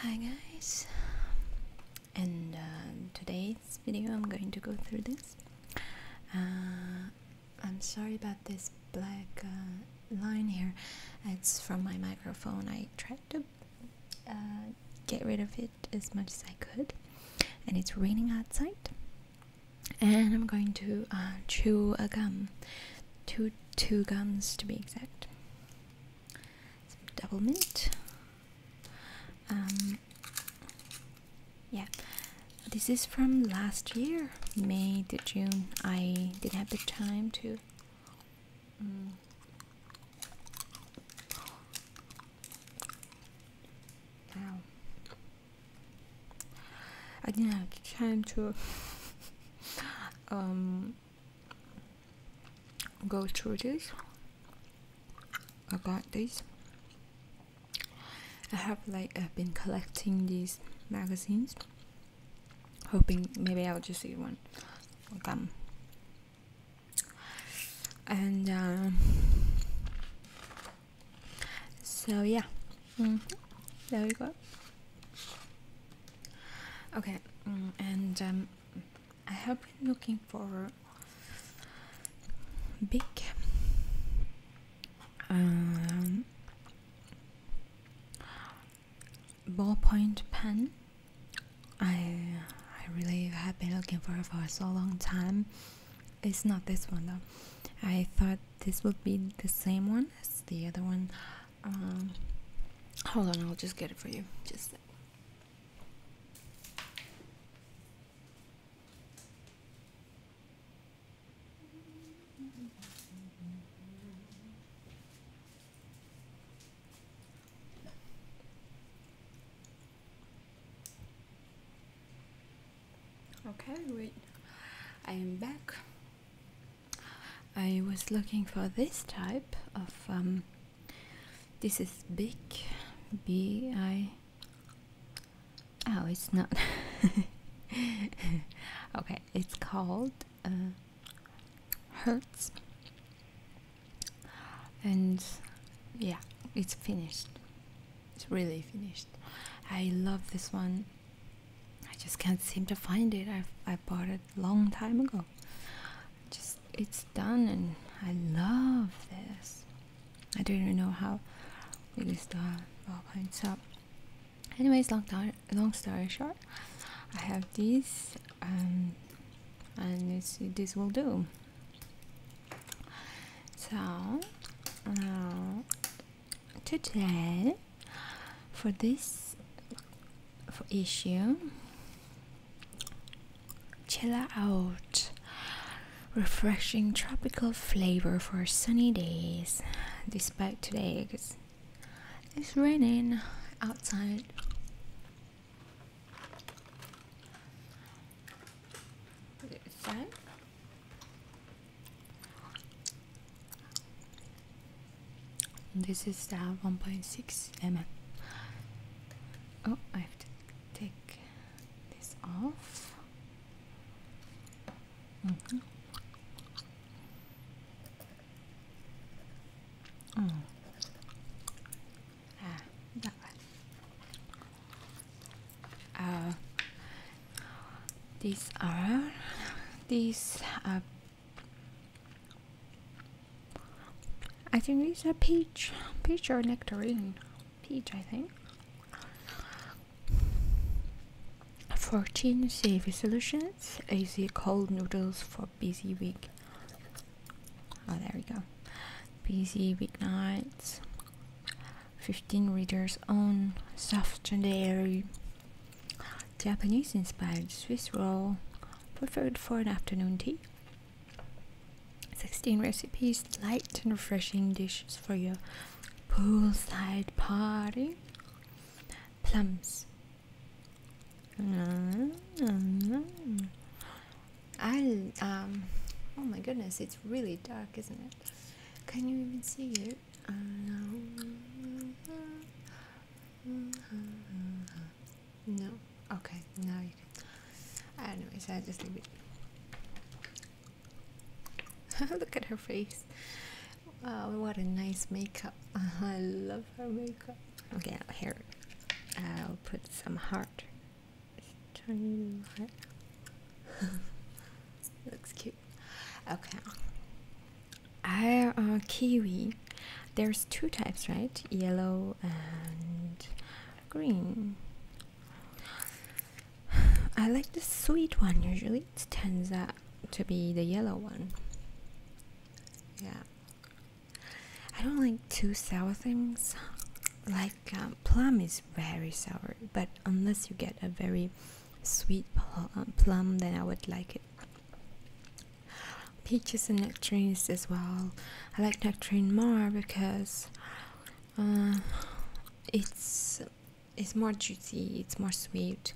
Hi guys, and today's video I'm going to go through this. I'm sorry about this black line here. It's from my microphone. I tried to get rid of it as much as I could, and it's raining outside, and I'm going to chew a gum, two gums to be exact. Some double mint. Yeah, this is from last year, May to June. I didn't have the time to Ow. I didn't have the time to go through this. I got this. I've been collecting these magazines, hoping maybe I'll just see one gum. And so yeah, there we go. Okay, and I have been looking for big ballpoint pen. I really have been looking for it for so long time. It's not this one though. I thought this would be the same one as the other one. Hold on, I'll just get it for you. Just okay, wait. I am back. I was looking for this type of this is big B-I. Oh, it's not. Okay, it's called Hertz, and yeah, it's finished. It's really finished. I love this one. I just can't seem to find it. I bought it a long time ago. It's done, and I love this. I don't even know how it is the ballpoint. So anyways, long story short, I have these, and this will do. So today, for this issue, chill out, refreshing tropical flavor for sunny days, despite today because it's raining outside. This is the 1.6 ml. Oh, I have to take this off. That one. These are I think these are peach or nectarine. Peach, I think. 14 Savvy Solutions, easy cold noodles for busy week. Oh, there we go. Busy weeknights. 15 readers own soft and airy Japanese inspired Swiss roll, perfect for an afternoon tea. 16 recipes, light and refreshing dishes for your poolside party. Plums. Oh my goodness, it's really dark, isn't it? Can you even see it? No. Okay, now you can. Anyways, I just leave it. Look at her face. Wow, what a nice makeup. I love her makeup. Okay, hair. I'll put some heart. Tiny heart. Looks cute. Okay. Kiwi. There's two types, right? Yellow and green. I like the sweet one usually. It tends out to be the yellow one. Yeah. I don't like too sour things. Like plum is very sour, but unless you get a very sweet plum, then I would like it. Peaches and nectarines as well. I like nectarine more because it's more juicy, it's more sweet.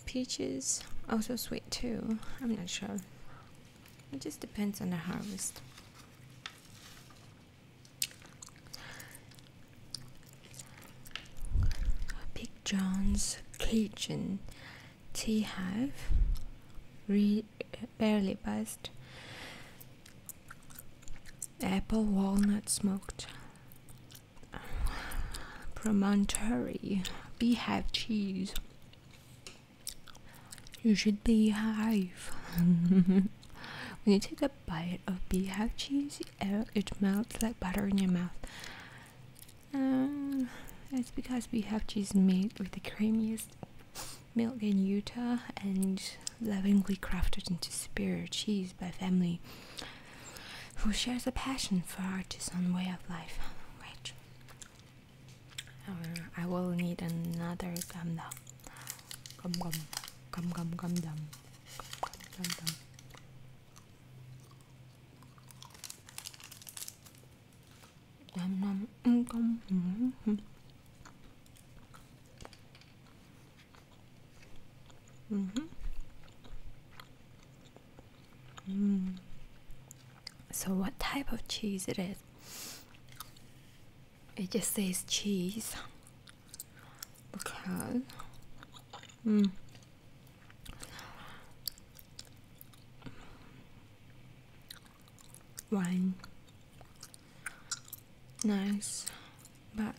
Peaches also sweet too. I'm not sure. It just depends on the harvest. Big John's Cajun Tea Hive, barely buzzed. Apple walnut smoked. Promontory beehive cheese. You should beehive. When you take a bite of beehive cheese, it melts like butter in your mouth. That's because beehive cheese is made with the creamiest milk in Utah and lovingly crafted into superior cheese by family who shares a passion for artisan way of life. Wait. I will need another gum now. Gum. So what type of cheese it is? It just says cheese because wine, nice, but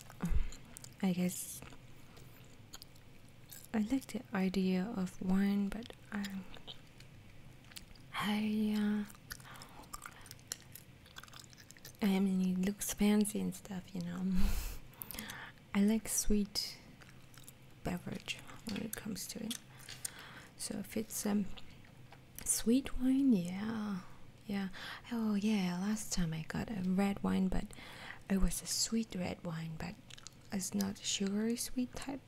I guess I like the idea of wine, but I mean, it looks fancy and stuff, you know. I like sweet beverage when it comes to it. So if it's sweet wine, yeah. Oh yeah, last time I got a red wine, but it was a sweet red wine, but it's not sugary sweet type.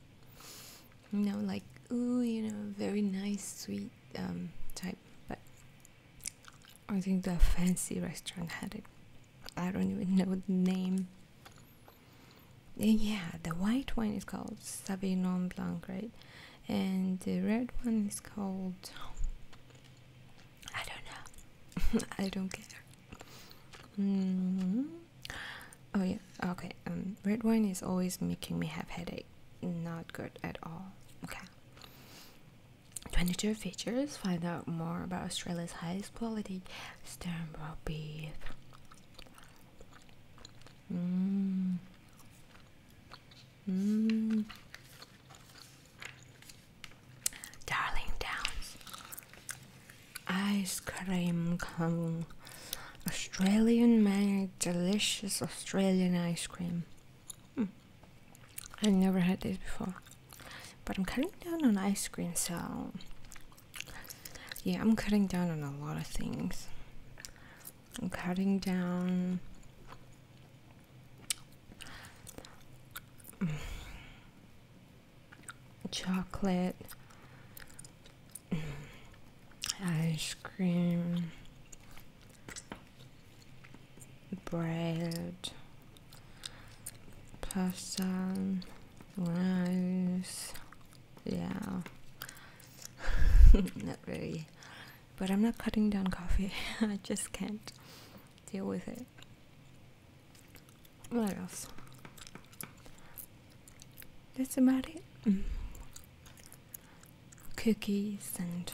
You know, like very nice sweet type. But I think the fancy restaurant had it. I don't even know the name. And yeah, the white wine is called Sauvignon Blanc, right? And the red one is called, I don't know. I don't care. Oh yeah, okay. Red wine is always making me have headache. Not good at all. Okay. 22 features. Find out more about Australia's highest quality Stanbrook beef. Darling Downs ice cream cone. Australian made delicious Australian ice cream. I never had this before, but I'm cutting down on ice cream, so yeah, I'm cutting down on a lot of things. I'm cutting down chocolate, ice cream, bread, pasta, rice. Yeah. Not really, but I'm not cutting down coffee. I just can't deal with it. What else? That's about it. Cookies and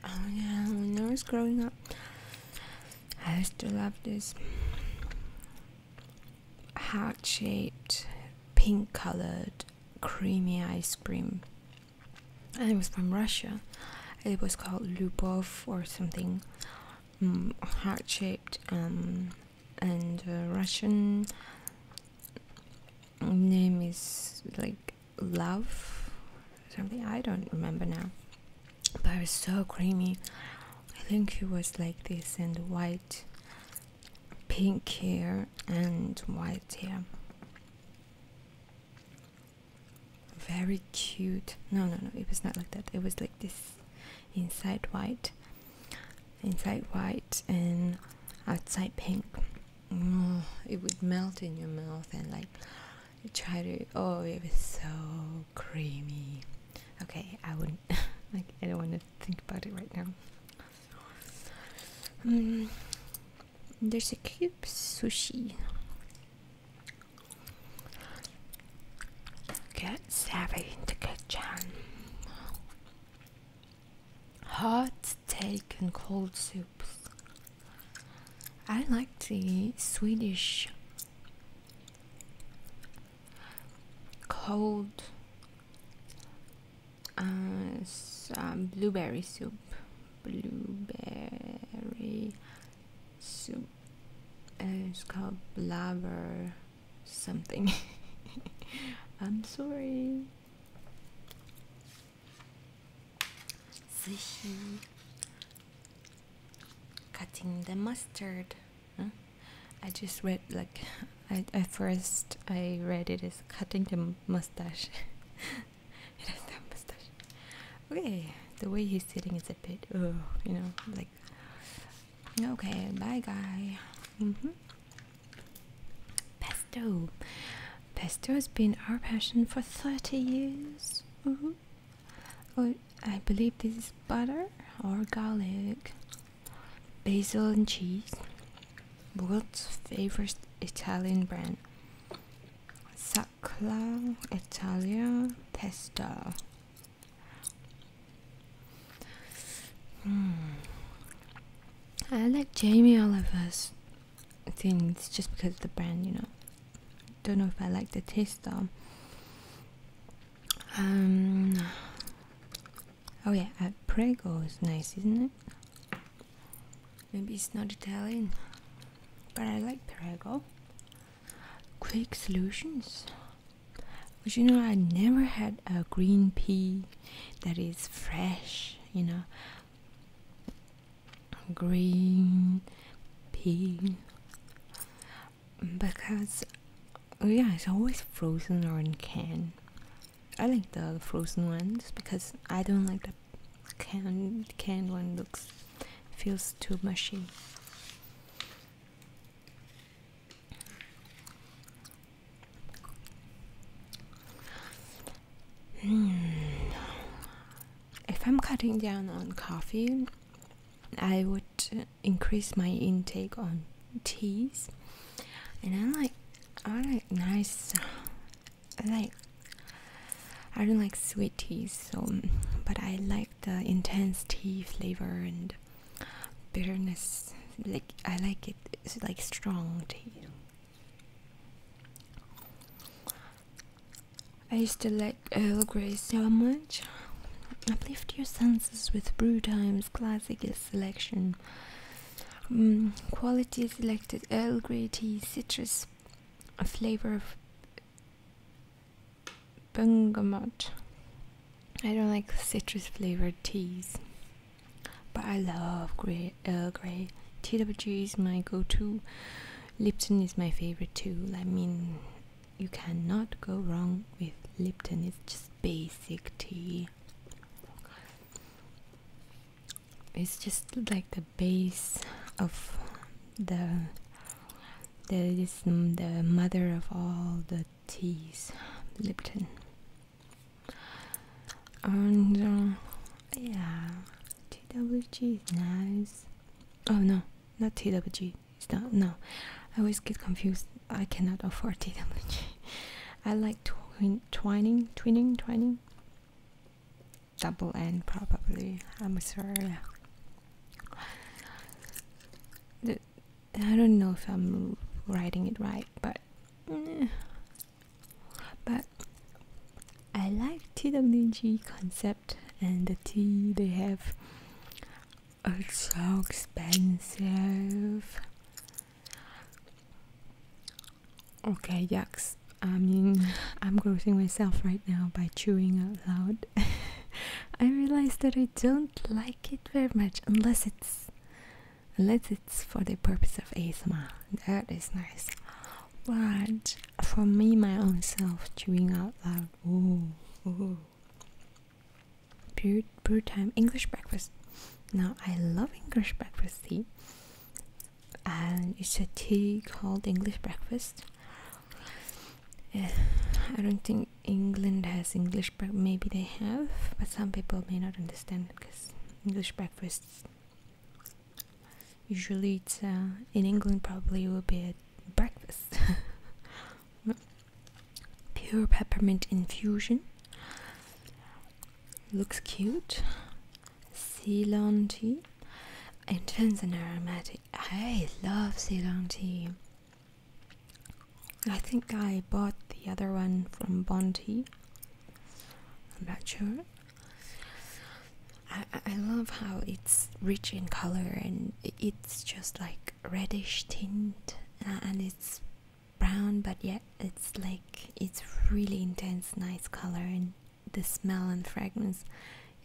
oh yeah, when I was growing up, I I used to love this heart-shaped, pink-colored, creamy ice cream. And it was from Russia. It was called Lubov or something, heart-shaped, and Russian name is like love something. I don't remember now, but it was so creamy. I think it was like this, and white, pink hair and white hair. Very cute. No, it was not like that. It was like this, inside white and outside pink. It would melt in your mouth, and like you try to, oh, it was so creamy. Okay, I wouldn't like, I don't want to think about it right now. There's a cube sushi. Get savvy in the kitchen. Hot steak and cold soups. I like the Swedish cold blueberry soup. It's called blubber something. I'm sorry. Sushi. Cutting the mustard. I just read like, at first I read it as cutting the mustache. It has no mustache. Okay, the way he's sitting is a bit, you know, like, okay, bye guy. Pesto. Pesto has been our passion for 30 years. Oh, I believe this is butter or garlic, basil and cheese. World's favorite Italian brand, Sacla Italia Pesto. I like Jamie Oliver's things just because of the brand, you know. Don't know if I like the taste though. Oh yeah, Prego is nice, isn't it? Maybe it's not Italian, but I like Prego. Quick Solutions. But you know, I never had a green pea that is fresh, you know. Green pea. Because, yeah, it's always frozen or in can. I like the frozen ones because I don't like the canned one. Feels too mushy. If I'm cutting down on coffee, I would increase my intake on teas, and I like nice. I don't like sweet teas, but I like the intense tea flavor and bitterness. Like, I like it. It's like strong tea. I used to like Earl Grey so much. Uplift your senses with Brew Time's classic selection. Quality selected Earl Grey tea, citrus, a flavor of bergamot. I don't like citrus flavored teas, but I love Earl Grey. TWG is my go-to. Lipton is my favorite too. I mean, you cannot go wrong with Lipton. It's just basic tea. It's just like the base of the mother of all the teas, Lipton. And yeah, TWG is nice. Oh no, not TWG. It's not. No, I always get confused. I cannot afford TWG. I like twinning. Double N probably. I'm sorry. I don't know if I'm writing it right, but but I like TWG concept, and the tea they have. It's so expensive. Okay, yucks. I mean, I'm grossing myself right now by chewing out loud. I realized that I don't like it very much unless it's for the purpose of ASMR. That is nice. But for me, my own self, chewing out loud. Ooh. Brew time English breakfast. Now I love English breakfast tea, and it's a tea called English breakfast. I don't think England has English breakfast. Maybe they have, but some people may not understand it because English breakfasts usually it's in England probably will be a breakfast. Pure peppermint infusion. Looks cute. Ceylon tea. Intense and aromatic. I love Ceylon tea. I think I bought the other one from Bonti. I'm not sure. I love how it's rich in color, and it's just like reddish tint, and it's brown, but yet it's like it's really intense, nice color, and the smell and fragrance.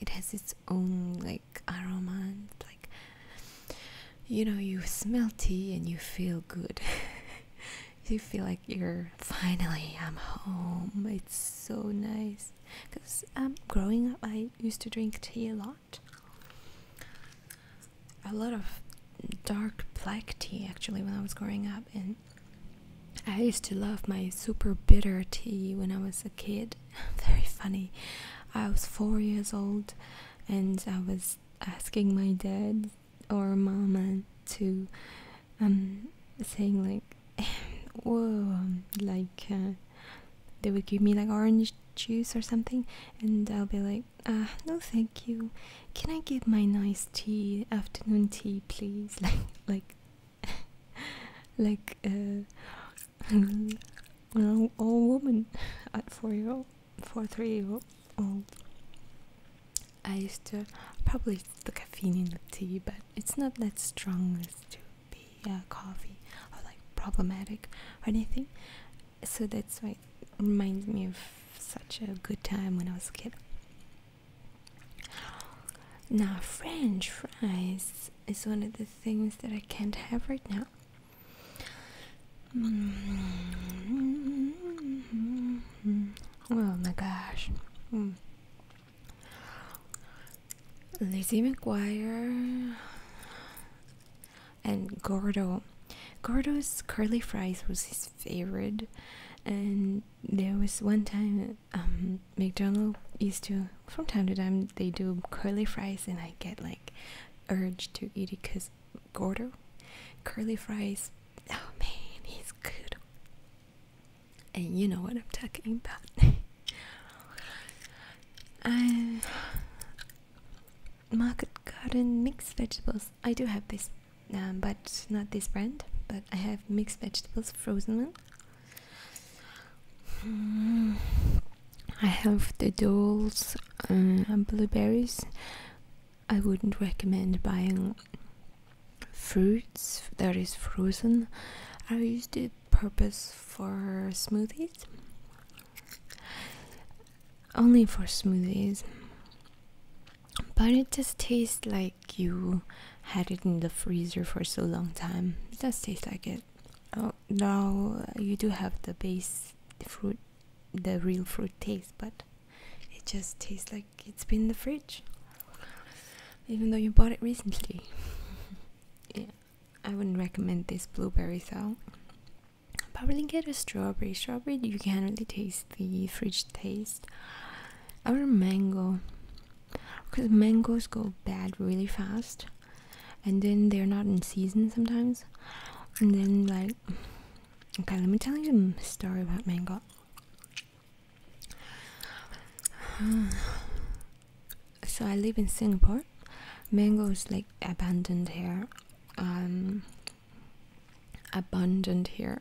It has its own like aroma, and like, you know, you smell tea and you feel good. You feel like you're finally I'm home. It's so nice. Because growing up, I used to drink tea a lot of dark black tea actually when I was growing up, and I used to love my super bitter tea when I was a kid. Very funny. I was 4 years old, and I was asking my dad or mama to saying like whoa, like they would give me like orange juice or something, and I'll be like, no thank you, can I get my nice tea, afternoon tea please? Like an old woman at 3 year old. I used to probably the caffeine in the tea, but it's not that strong as to be coffee or like problematic or anything, so that's why it reminds me of such a good time when I was a kid. Now French fries is one of the things that I can't have right now. Oh my gosh. Lizzie McGuire and Gordo. Gordo's curly fries was his favorite, and there was one time McDonald's used to, from time to time, they do curly fries, and I get like urge to eat it because Gordo curly fries, oh man, he's good. And you know what I'm talking about. Market Garden mixed vegetables. I do have this, but not this brand, but I have mixed vegetables, frozen one. I have the Dole's blueberries. I wouldn't recommend buying fruits that is frozen. I use the purpose for smoothies. Only for smoothies. But it just tastes like you had it in the freezer for so long time. It does taste like it. Oh, no, you do have the base fruit, the real fruit taste, but it just tastes like it's been in the fridge, even though you bought it recently. Yeah, I wouldn't recommend this blueberry though. Probably get a strawberry. Strawberry, you can really taste the fridge taste. Or mango, because mangoes go bad really fast, and then they're not in season sometimes. And then like, okay, let me tell you a story about mango. So I live in Singapore. Mango is like abundant here. abundant here.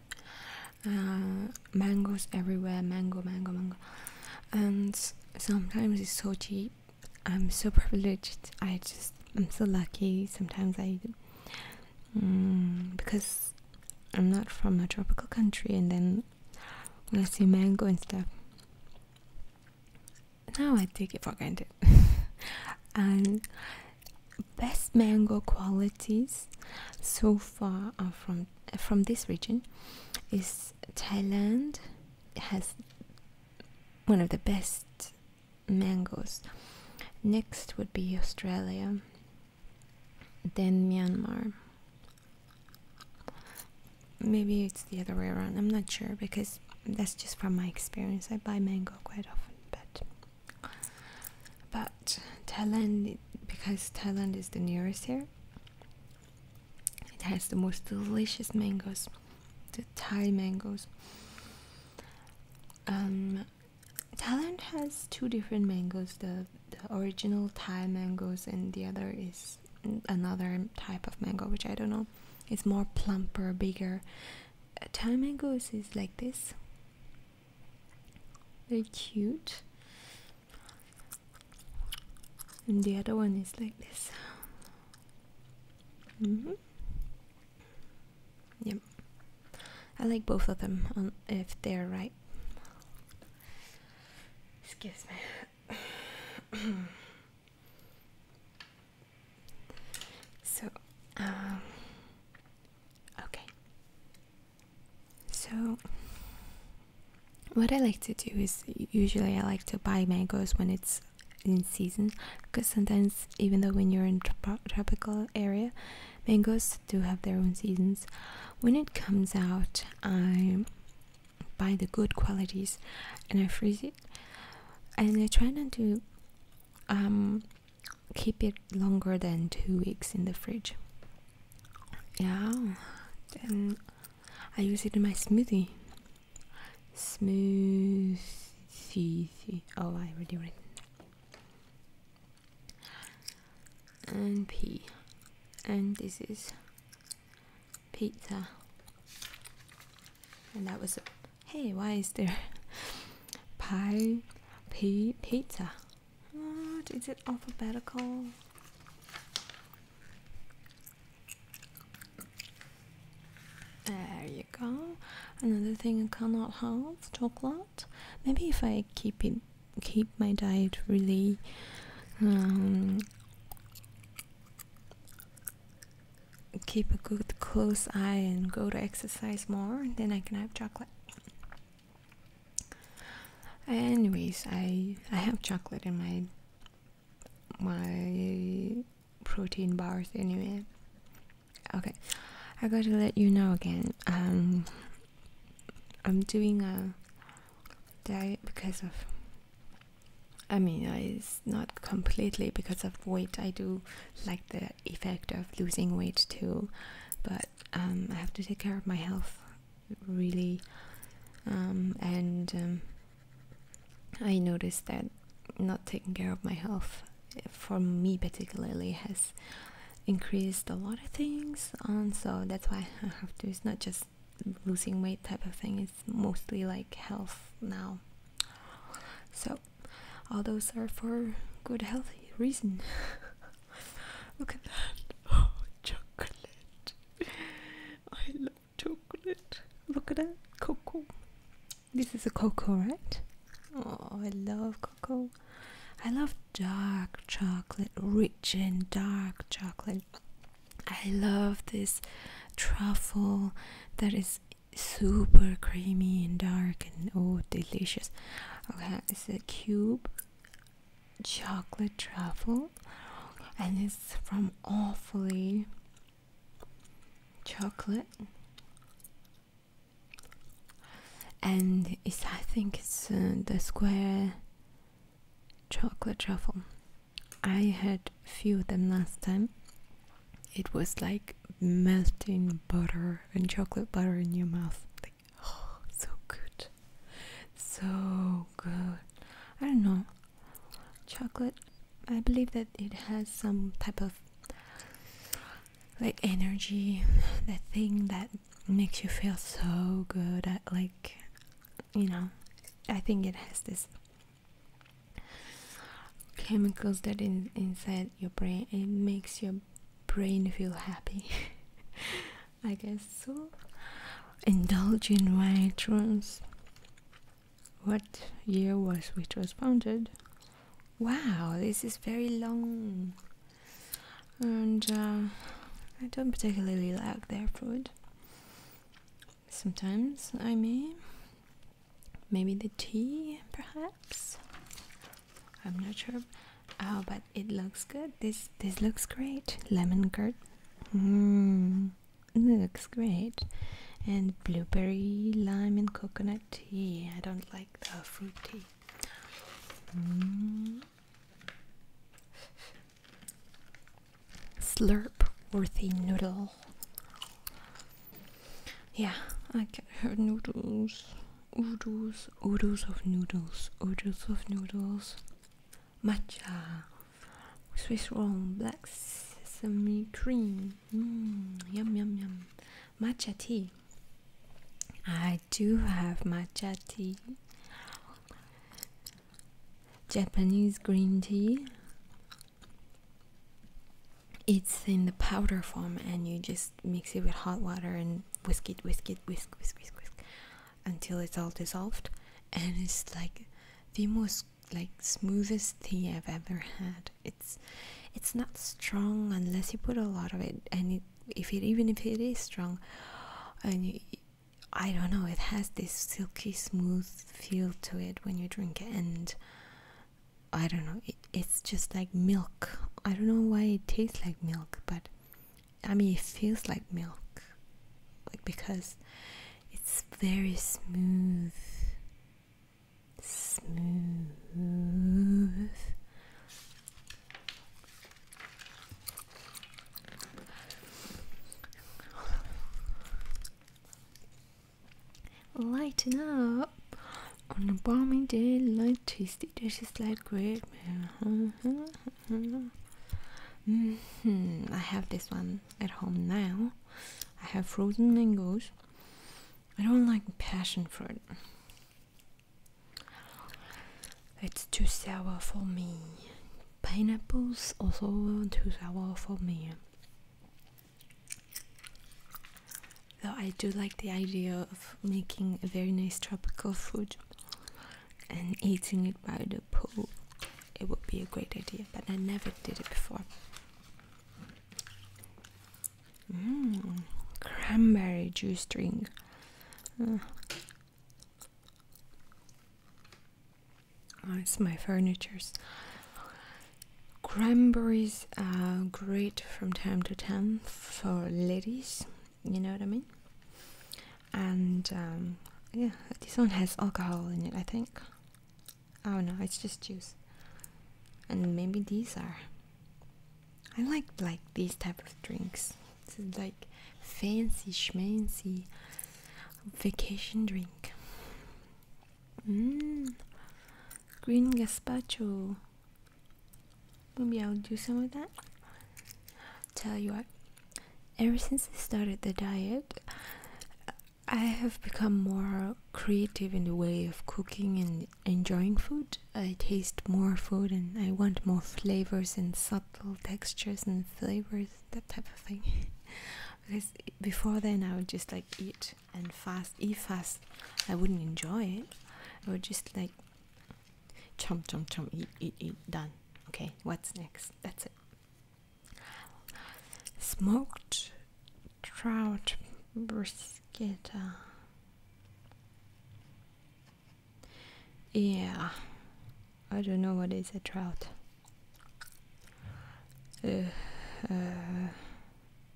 Mangoes everywhere, mango, and sometimes it's so cheap. I'm so privileged. I'm so lucky. Sometimes because I'm not from a tropical country, and then when I see mango and stuff, now I take it for granted. And best mango qualities so far are from this region is Thailand. It has one of the best mangoes. Next would be Australia, then Myanmar. Maybe it's the other way around, I'm not sure, because that's just from my experience. I buy mango quite often, but Thailand, because Thailand is the nearest here, it has the most delicious mangoes, the Thai mangoes. Thailand has two different mangoes, the original Thai mangoes, and the other is another type of mango, which I don't know. It's more plumper, bigger. Thai mangoes is like this, very cute, and the other one is like this. Yep, I like both of them if they're right. Excuse me. So okay, so what I like to do is, usually I like to buy mangoes when it's in season, because sometimes, even though when you're in tropical area, mangoes do have their own seasons. When it comes out, I buy the good qualities and I freeze it, and I try not to keep it longer than 2 weeks in the fridge. Yeah, then I use it in my smoothie. Oh, I already read. And P, and this is pizza, and that was hey, why is there pizza? What is it, alphabetical? There you go. Another thing I cannot have, chocolate. Maybe if I keep my diet really keep a good close eye and go to exercise more, then I can have chocolate. Anyways, I have chocolate in my protein bars anyway. Okay, I gotta let you know again. I'm doing a diet because of, it's not completely because of weight. I do like the effect of losing weight too, but I have to take care of my health really, and I noticed that not taking care of my health, for me particularly, has increased a lot of things, so that's why I have to. It's not just losing weight type of thing, it's mostly like health now. So all those are for good healthy reason. Look at that. Oh, chocolate. I love chocolate. Look at that. Cocoa. This is a cocoa, right? Oh, I love cocoa. I love dark chocolate, rich and dark chocolate. I love this truffle that is super creamy and dark and oh, delicious. Okay, it's a cube chocolate truffle, and it's from Awfully Chocolate, and I think it's the square chocolate truffle. I had a few of them last time. It was like melting butter and chocolate butter in your mouth. Like, oh, so good. So good. I don't know. Chocolate, I believe that it has some type of like energy, that thing that makes you feel so good at, like, you know, I think it has this chemicals that inside your brain, it makes your brain feel happy. I guess so. Indulge in Whiterooms. What year was which was founded? Wow, this is very long, and I don't particularly like their food. Sometimes maybe the tea, perhaps. I'm not sure. Oh, but it looks good. This looks great. Lemon curd. Looks great. And blueberry, lime, and coconut tea. I don't like the fruit tea. Slurp worthy noodle. Yeah, I can hear noodles. Oodles of noodles. Oodles of noodles. Matcha. Swiss roll. Black sesame cream. Yum yum yum. Matcha tea. I do have matcha tea. Japanese green tea. It's in the powder form, and you just mix it with hot water and whisk until it's all dissolved, and it's like the most like smoothest tea I've ever had. It's not strong unless you put a lot of it, and even if it is strong, and I don't know, it has this silky smooth feel to it when you drink it, and I don't know, it's just like milk. I don't know why it tastes like milk, but I mean it feels like milk, like, because it's very smooth. Lighten up on a balmy day, like tasty dishes like great man. I have this one at home now. I have frozen mangoes. I don't like passion fruit. It's too sour for me. Pineapples also too sour for me. Though I do like the idea of making a very nice tropical food and eating it by the pool. It would be a great idea, but I never did it before. Cranberry juice drink. It's my furnitures. Cranberries are great from time to time for ladies, you know what I mean? And yeah, this one has alcohol in it, I think. Oh no, it's just juice. And maybe these are. I like these type of drinks. It's like fancy schmancy vacation drink. Green gazpacho. Maybe I'll do some of that. Tell you what, ever since I started the diet, I have become more creative in the way of cooking and enjoying food. I taste more food and I want more flavors and subtle textures and flavors, that type of thing. Because before then I would just like eat fast. I wouldn't enjoy it. I would just like chomp, eat, done. Okay, what's next? That's it. Smoked trout bruschetta. Yeah, I don't know what is a trout.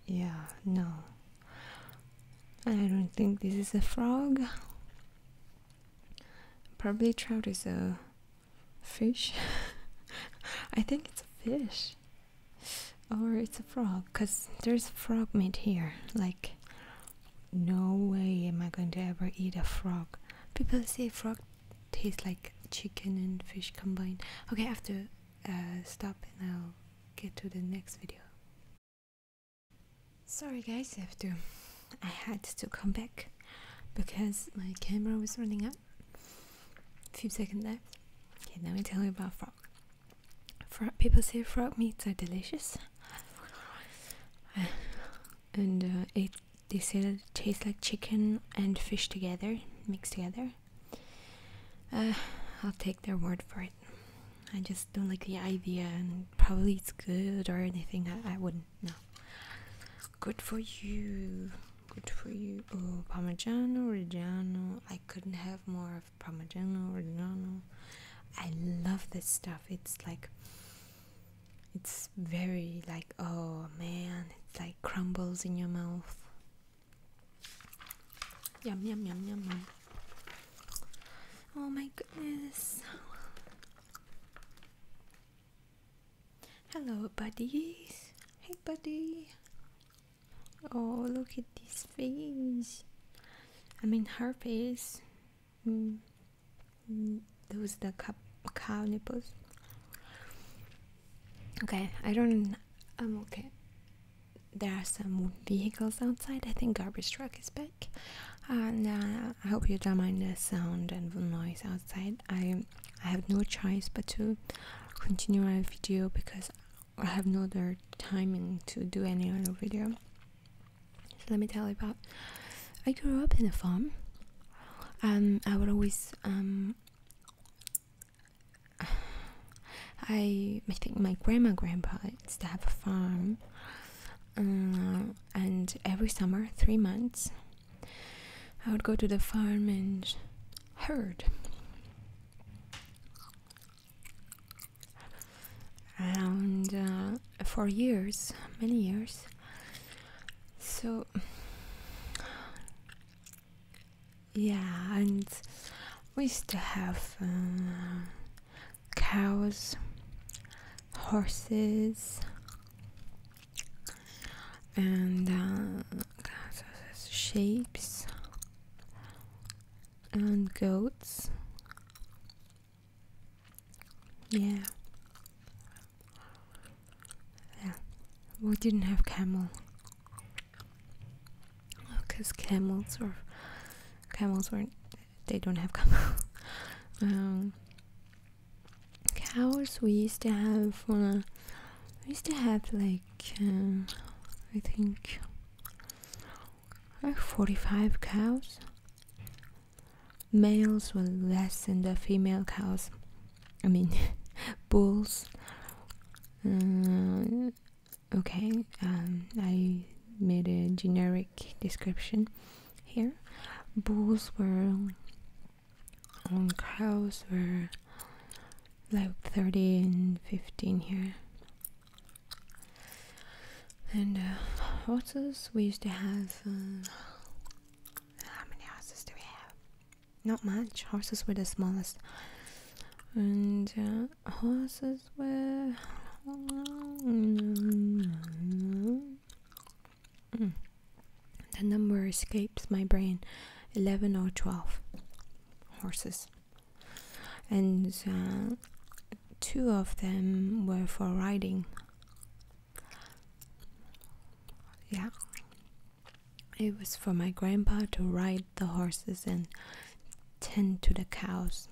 Yeah, no. I don't think this is a frog. Probably trout is a fish. I think it's a fish. Or it's a frog, because there's frog meat here. Like, no way am I going to ever eat a frog. People say frog tastes like chicken and fish combined. Okay, I have to stop and I'll get to the next video. Sorry guys, I had to come back because my camera was running out. Few seconds left. Okay, let me tell you about frog. People say frog meats are delicious, and they say that it tastes like chicken and fish together, mixed together. I'll take their word for it. I just don't like the idea, and probably it's good or anything. I wouldn't know. Good for you. Good for you. Oh, Parmigiano Reggiano. I couldn't have more of Parmigiano Reggiano. I love this stuff. It's very like, oh man, it's like crumbles in your mouth. Yum yum yum yum yum. Oh my goodness. Hello buddies. Hey buddy. Oh, look at this face. I mean her face. Those the cow nipples. Okay, I'm okay. There are some vehicles outside. I think garbage truck is back. And I hope you don't mind the sound and the noise outside. I have no choice but to continue my video because I have no other timing to do any other video. So let me tell you about. I grew up in a farm. I would always I think my grandpa used to have a farm, and every summer, 3 months, I would go to the farm and herd. And for years, many years. So yeah, and we used to have cows, horses, and sheep and goats. Yeah, we didn't have camel because camels weren't, they don't have camel. Cows we used to have like I think like 45 cows. Males were less than the female cows. I mean bulls. Okay, I made a generic description here. Bulls were cows were like 30 and 15 here. And horses we used to have how many horses do we have? Not much. Horses were the smallest. And horses were the number escapes my brain. 11 or 12 horses. And 2 of them were for riding. Yeah, it was for my grandpa to ride the horses and tend to the cows.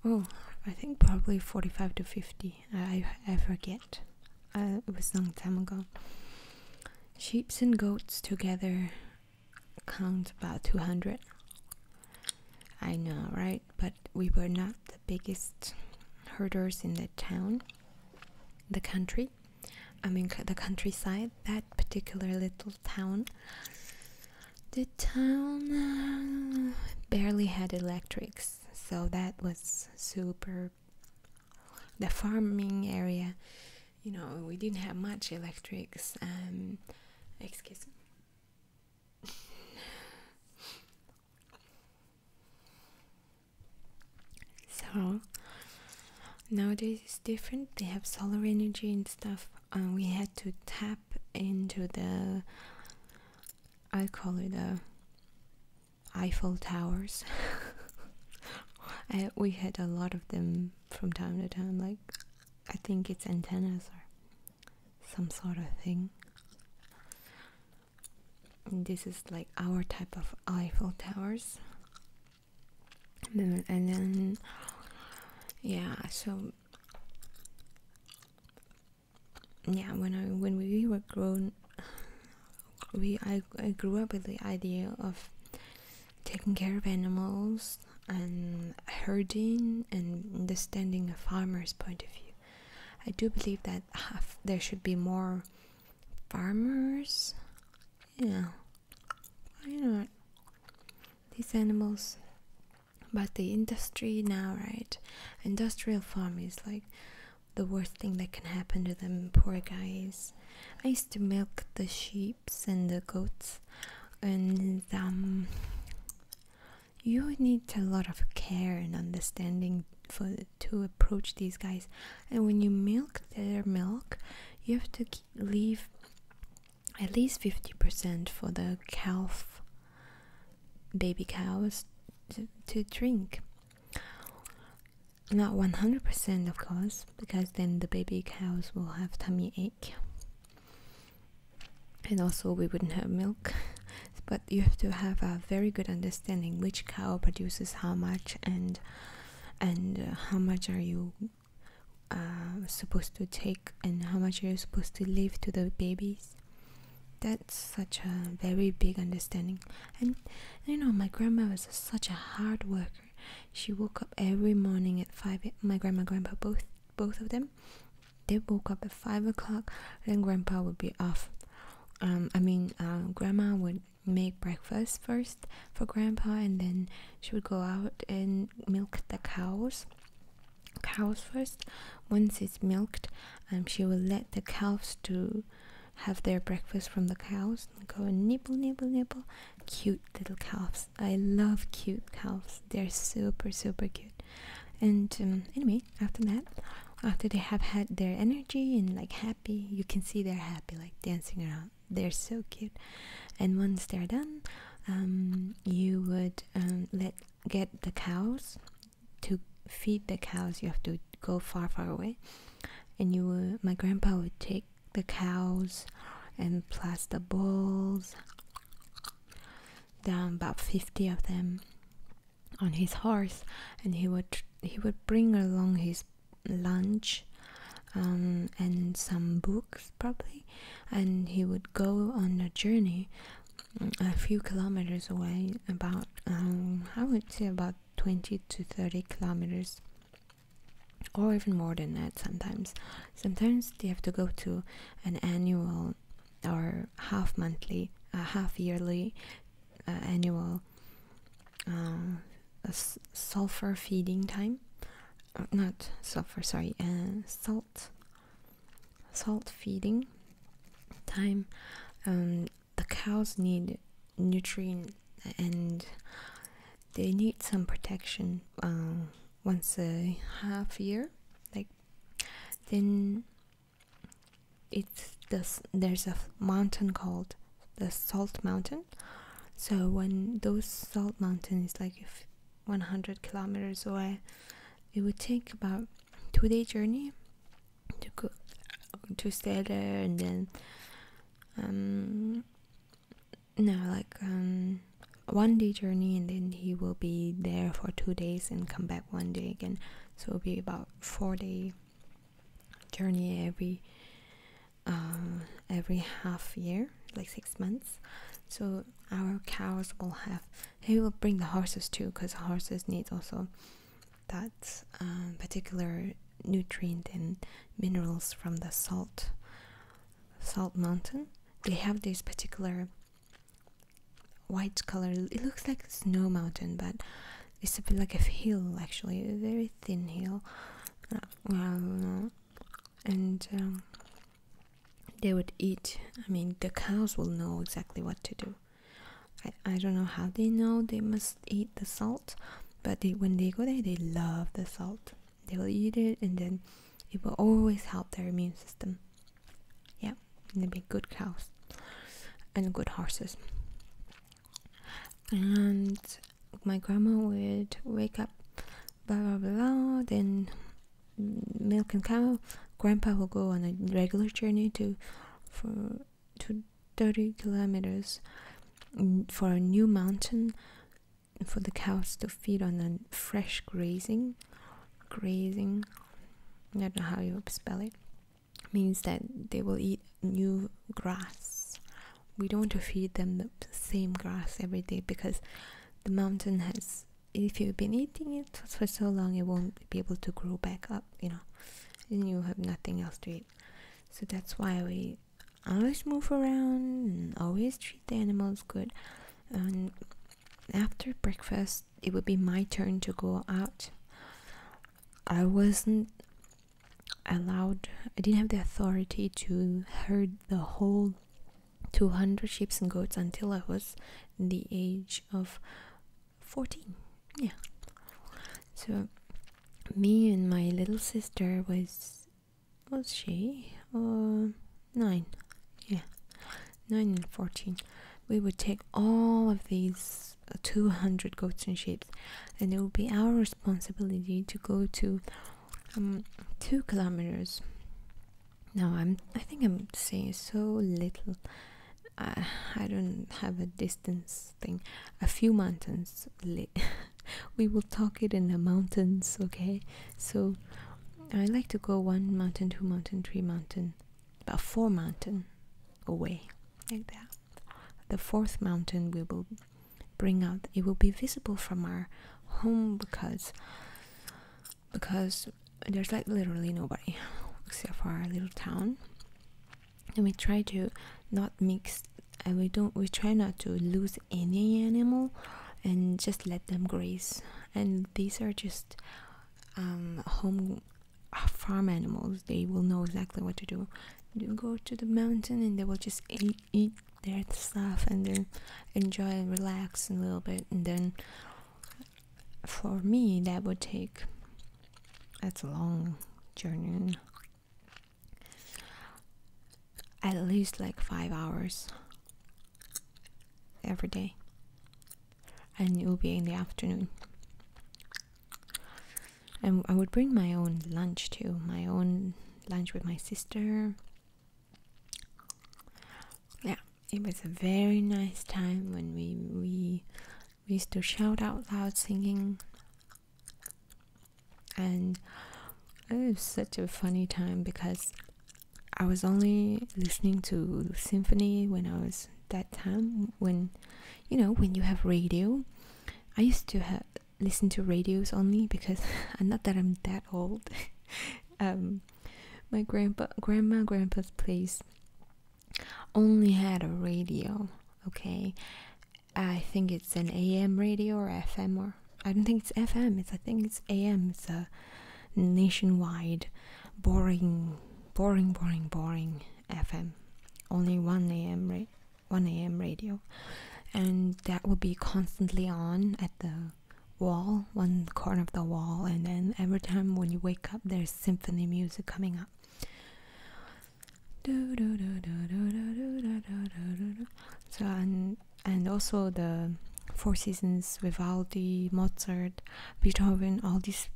Oh, I think probably 45 to 50. I forget. It was a long time ago. Sheep and goats together count about 200. I know, right? But we were not the biggest herders in the town, the country. I mean, the countryside, that particular little town. The town barely had electrics, so that was super. The farming area, you know, we didn't have much electrics. Excuse me. So nowadays it's different. They have solar energy and stuff. We had to tap into the, I call it Eiffel Towers. We had a lot of them from time to time. Like, I think it's antennas or some sort of thing. this is like our type of Eiffel Towers. And then yeah, so yeah, when we were grown, I grew up with the idea of taking care of animals and herding and understanding a farmer's point of view. I do believe that there should be more farmers. Yeah, why not? These animals. But the industry now, right? Industrial farm is like the worst thing that can happen to them, poor guys. I used to milk the sheeps and the goats, and you need a lot of care and understanding to approach these guys. And when you milk their milk, you have to leave at least 50% for the calf, baby cows to drink. Not 100%, of course, because then the baby cows will have tummy ache, and also we wouldn't have milk. But you have to have a very good understanding which cow produces how much, and how much are you supposed to take, and how much are you supposed to leave to the babies. That's such a very big understanding. And you know, my grandma was such a hard worker. She woke up every morning at 5. My grandma, grandpa, both of them, they woke up at 5 o'clock. Then grandpa would be off. Grandma would make breakfast first for grandpa, and then she would go out and milk the cows first. Once it's milked, she will let the calves to have their breakfast from the cows and go and nibble, nibble, nibble. Cute little calves. I love cute calves. They're super, super cute. And anyway, after that, after they have had their energy and like happy, you can see they're happy, like dancing around. They're so cute. And once they're done, you would get the cows. To feed the cows, you have to go far, far away. And my grandpa would take the cows and plus the bulls, down about 50 of them, on his horse, and he would bring along his lunch, and some books probably, and he would go on a journey a few kilometers away, about I would say about 20 to 30 kilometers, or even more than that. Sometimes they have to go to an annual or half yearly annual sulfur feeding time. Not sulfur, sorry, salt feeding time. The cows need nutrient, and they need some protection once a half year. Like, then there's a mountain called the Salt Mountain. So when those salt mountains is like 100 kilometers away, it would take about 2-day journey to stay there, and then 1-day journey, and then he will be there for 2 days and come back 1 day again. So it'll be about 4-day journey every half year, like 6 months. So our cows he will bring the horses too, because horses need also that particular nutrient and minerals from the salt mountain. They have this particular white color. It looks like a snow mountain, but it's a bit like a hill, actually, a very thin hill. And they would eat. I mean, the cows will know exactly what to do. I don't know how they know they must eat the salt, but when they go there, they love the salt. They will eat it, and then it will always help their immune system. Yeah, and they'll be good cows and good horses. And my grandma would wake up, blah blah blah, then milk and cow. Grandpa will go on a regular journey to 30 kilometers, for a new mountain, for the cows to feed on a fresh grazing, I don't know how you spell it, means that they will eat new grass. We don't want to feed them the same grass every day, because the mountain has, if you've been eating it for so long, it won't be able to grow back up, and you have nothing else to eat. So that's why we always move around and always treat the animals good. And after breakfast, it would be my turn to go out. I wasn't allowed, I didn't have the authority to herd the whole 200 sheep and goats until I was the age of 14. Yeah. So me and my little sister was she 9? Yeah, 9 and 14. We would take all of these 200 goats and sheep, and it would be our responsibility to go to 2 kilometers. Now I think I'm saying so little. I don't have a distance thing. A few mountains. We will talk it in the mountains, okay? So I like to go 1 mountain, 2 mountain, 3 mountain, about 4 mountain away, like that. The 4th mountain we will bring out. It will be visible from our home, because there's like literally nobody except for our little town, and we try to not mix, and we try not to lose any animal and just let them graze. And these are just home farm animals. They will know exactly what to do. You go to the mountain and they will just eat their stuff and then enjoy and relax a little bit. And then for me, that's a long journey, at least like 5 hours every day, and it will be in the afternoon. And I would bring my own lunch too, my own lunch with my sister. Yeah, it was a very nice time when we used to shout out loud singing, and it was such a funny time because I was only listening to symphony when I was that time, when you have radio. I used to listen to radios only because not that I'm that old. My grandpa's place only had a radio. Okay, I think it's an AM radio or FM, or I don't think it's FM. I think it's AM. It's a nationwide boring FM. Only 1 AM radio, and that will be constantly on at the wall, one corner of the wall, and then every time when you wake up, there's symphony music coming up. So and also the Four Seasons, Vivaldi, Mozart, Beethoven, all these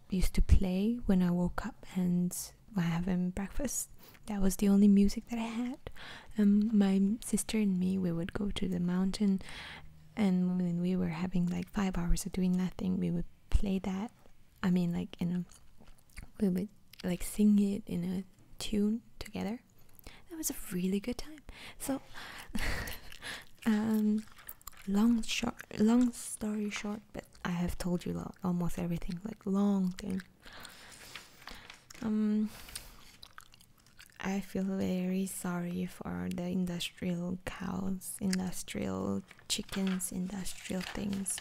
used to play when I woke up and while having breakfast. That was the only music that I had. My sister and me, we would go to the mountain, and when we were having like 5 hours of doing nothing, we would play that. I mean, like we would like sing it in a tune together. That was a really good time. So long story short, but I have told you almost everything, like long thing. I feel very sorry for the industrial cows, industrial chickens, industrial things.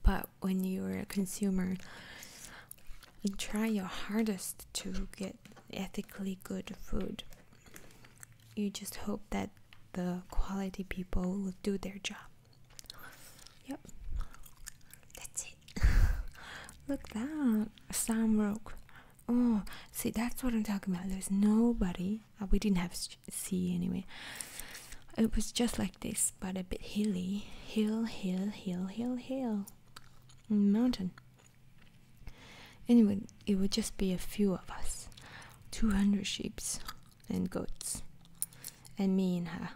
But when you're a consumer, you try your hardest to get ethically good food. You just hope that the quality people will do their job. Yep. That's it. Look that. Samrock. Oh, see, that's what I'm talking about. There's nobody. We didn't have sea anyway. It was just like this, but a bit hilly. Hill. Mountain. Anyway, it would just be a few of us. 200 sheep and goats. And me and her.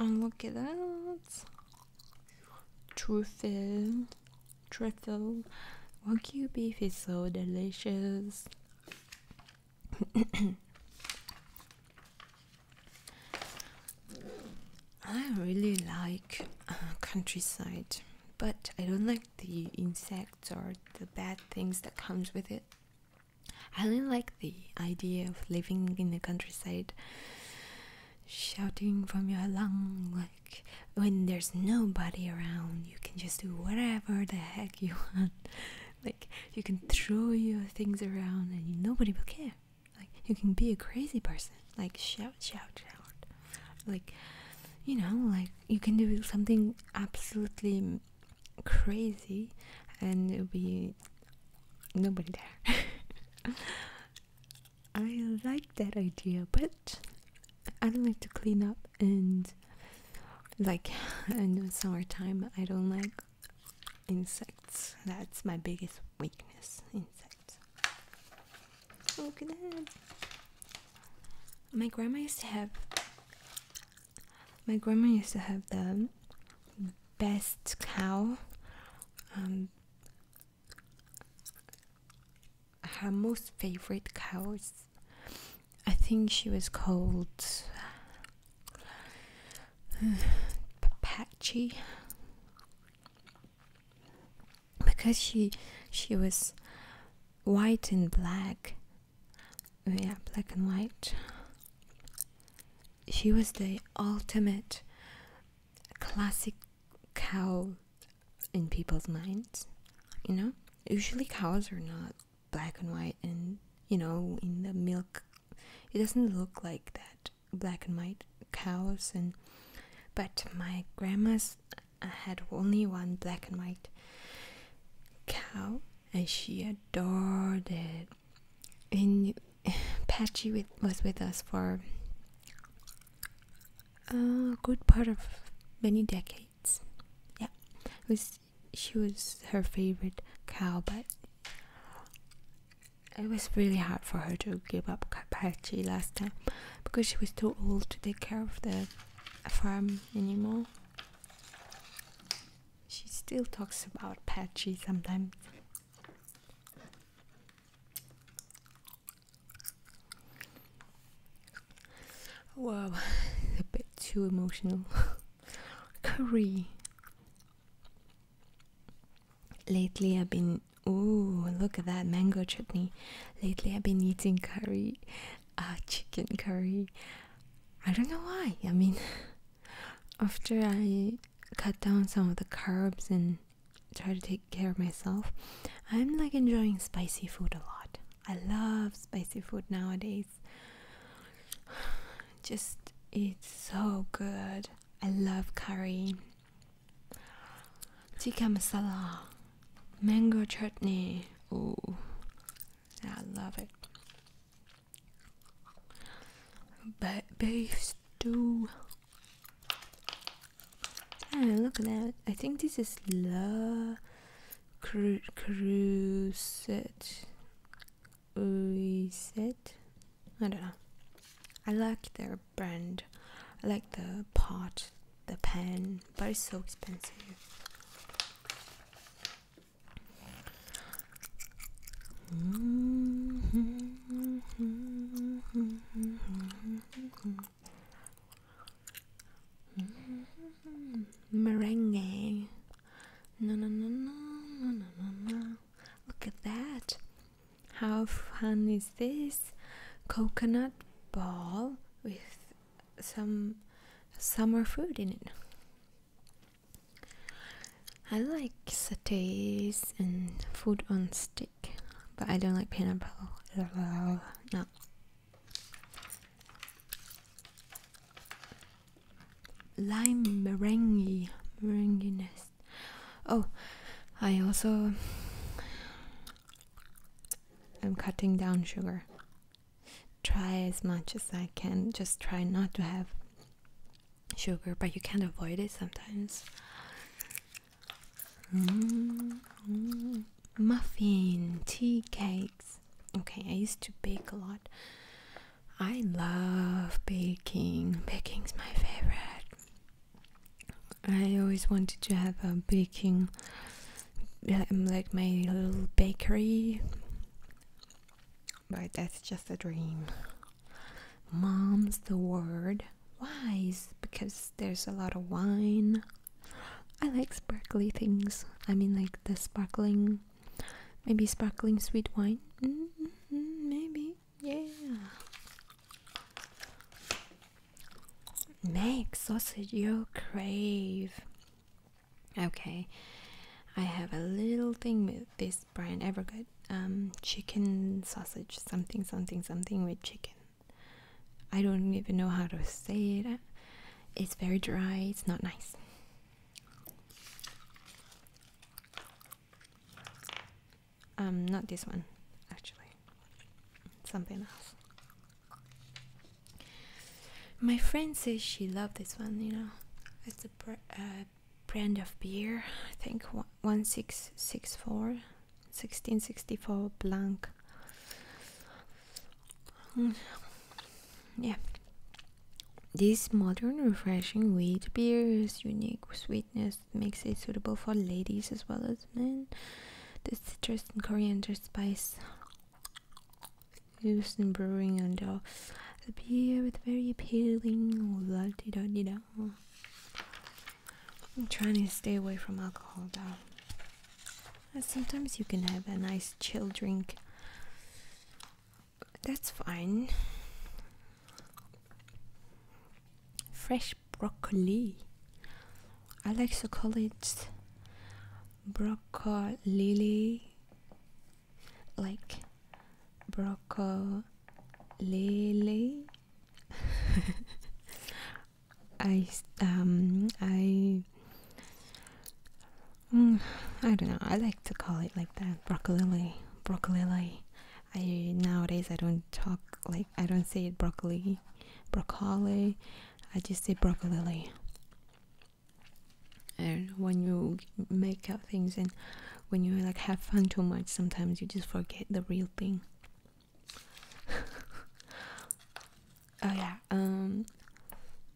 And look at that. Truffle. Truffle. Wagyu beef is so delicious. I really like countryside, but I don't like the insects or the bad things that comes with it. I really like the idea of living in the countryside, shouting from your lung, like when there's nobody around, you can just do whatever the heck you want. Like you can throw your things around and nobody will care. Like you can be a crazy person, like shout, shout, shout. Like, you know, like you can do something absolutely crazy and it'll be nobody there. I like that idea, but I don't like to clean up, and like in the summertime I don't like insects. That's my biggest weakness, insects. Look at that. My grandma used to have the best cow. Her most favorite cows, I think she was called Patchy, because she was white and black. Yeah, black and white. She was the ultimate classic cow in people's minds, you know. Usually cows are not black and white, and you know, in the milk it doesn't look like that, black and white cows. And but my grandma's had only one black and white cow, and she adored it. And Patchy was with us for a good part of many decades. Yeah, she was her favorite cow, but it was really hard for her to give up Patchy last time because she was too old to take care of the farm anymore. She still talks about Patchy sometimes. Wow, a bit too emotional. Curry. Lately I've been, ooh, look at that mango chutney. Lately I've been eating curry, chicken curry. I don't know why. I mean, after I cut down some of the carbs and try to take care of myself, I'm like enjoying spicy food a lot. I love spicy food nowadays. Just, it's so good. I love curry, tikka masala, mango chutney. Ooh, I love it. But beef stew. Oh, look at that. I think this is La Creuset. I don't know. I like their brand. I like the pot, the pan, but it's so expensive. Merengue. No. Look at that. How fun is this? Coconut ball with some summer food in it. I like sautés and food on stick, but I don't like pineapple. No. Lime meringueness. Oh, I also am cutting down sugar. Try as much as I can. Just try not to have sugar, but you can't avoid it sometimes. Muffin, tea cakes. Okay, I used to bake a lot. I love baking. Baking's my favorite. I always wanted to have a baking, like my little bakery, but that's just a dream. Mom's the word. Why? Because there's a lot of wine. I like sparkly things. I mean, like the sparkling, maybe sparkling sweet wine. Maybe, yeah. Make sausage, you crave. Okay, I have a little thing with this brand, Evergood. Chicken sausage, something, something, something with chicken. I don't even know how to say it. It's very dry. It's not nice. Not this one, actually. Something else. My friend says she loved this one, you know. It's a brand of beer. I think 1664 Blanc. Yeah. This modern, refreshing wheat beer's unique sweetness makes it suitable for ladies as well as men. The citrus and coriander spice used in brewing under the beer with very appealing la-di-da-di-da. I'm trying to stay away from alcohol though. Sometimes you can have a nice chill drink. That's fine. Fresh broccoli. I like to call it broccoli, like broccoli. I don't know. I like to call it like that. Broccoli. Nowadays I don't talk like, I don't say it broccoli. I just say broccoli. And when you make up things and when you like have fun too much, sometimes you just forget the real thing. Oh yeah.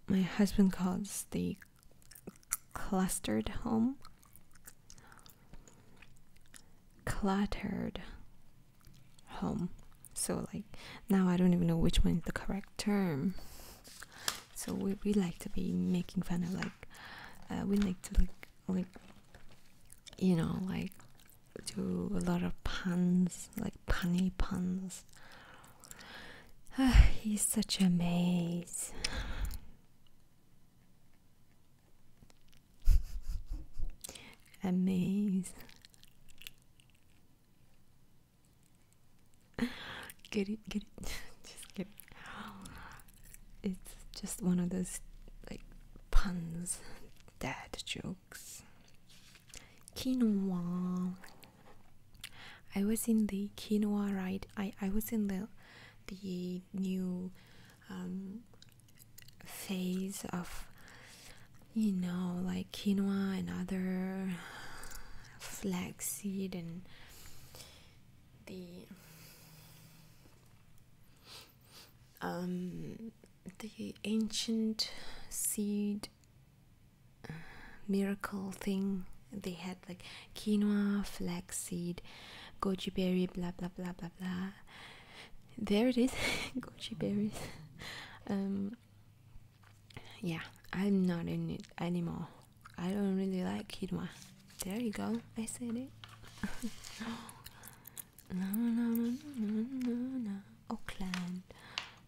My husband calls the cluttered home so like now I don't even know which one is the correct term. So we like to be making fun of like we like to like you know, like do a lot of puns, like punny puns. He's such a maze. Amaze. Get it? Just get it. It's just one of those like puns, dad jokes. Quinoa. I was in the quinoa ride. I was in the new phase of, you know, like quinoa and other flaxseed and the ancient seed miracle thing. They had like quinoa, flaxseed, goji berry, blah blah blah blah blah. There it is. Goji berries. Yeah, I'm not in it anymore. I don't really like quinoa. There you go, I said it. No. Auckland.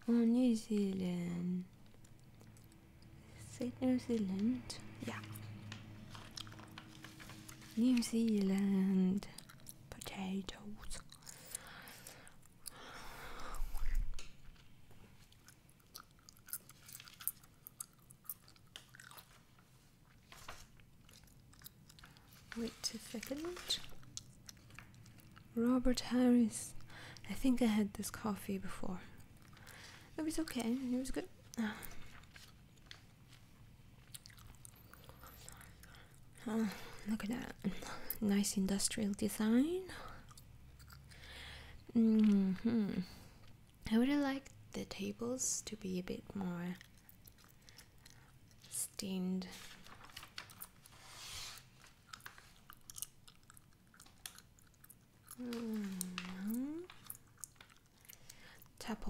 Oh, New Zealand. Is it New Zealand? Yeah. New Zealand. Potatoes. Wait a second. Robert Harris. I think I had this coffee before. It was okay. It was good. Look at that. Nice industrial design. I would have liked the tables to be a bit more stained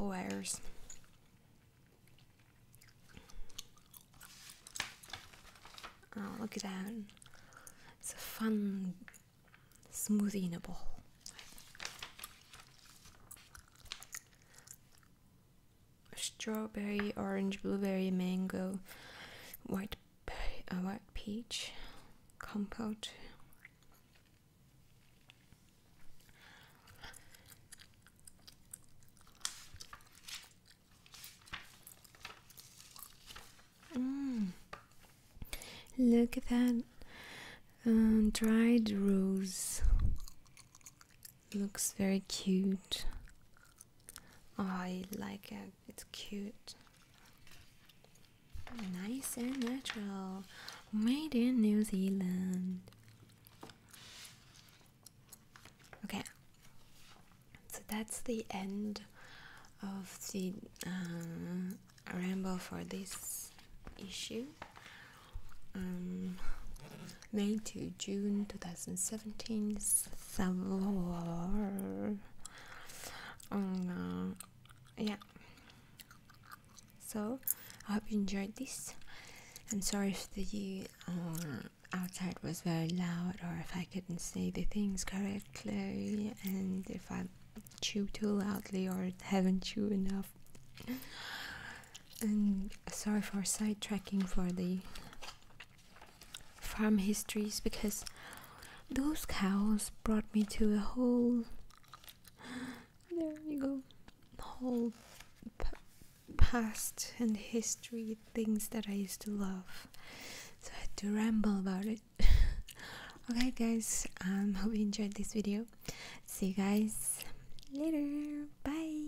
wires. Oh, look at that. It's a fun smoothie in a bowl. Strawberry, orange, blueberry, mango, white peach compote. Look at that. Dried rose. Looks very cute. Oh, I like it. It's cute. Nice and natural. Made in New Zealand. Okay. So that's the end of the ramble for this issue. May to June 2017. Yeah. So I hope you enjoyed this. I'm sorry if the outside was very loud, or if I couldn't say the things correctly, and if I chew too loudly or haven't chewed enough. And sorry for sidetracking for the farm histories, because those cows brought me to a whole, there you go, whole past and history, things that I used to love, so I had to ramble about it. Okay guys, hope you enjoyed this video. See you guys later. Bye.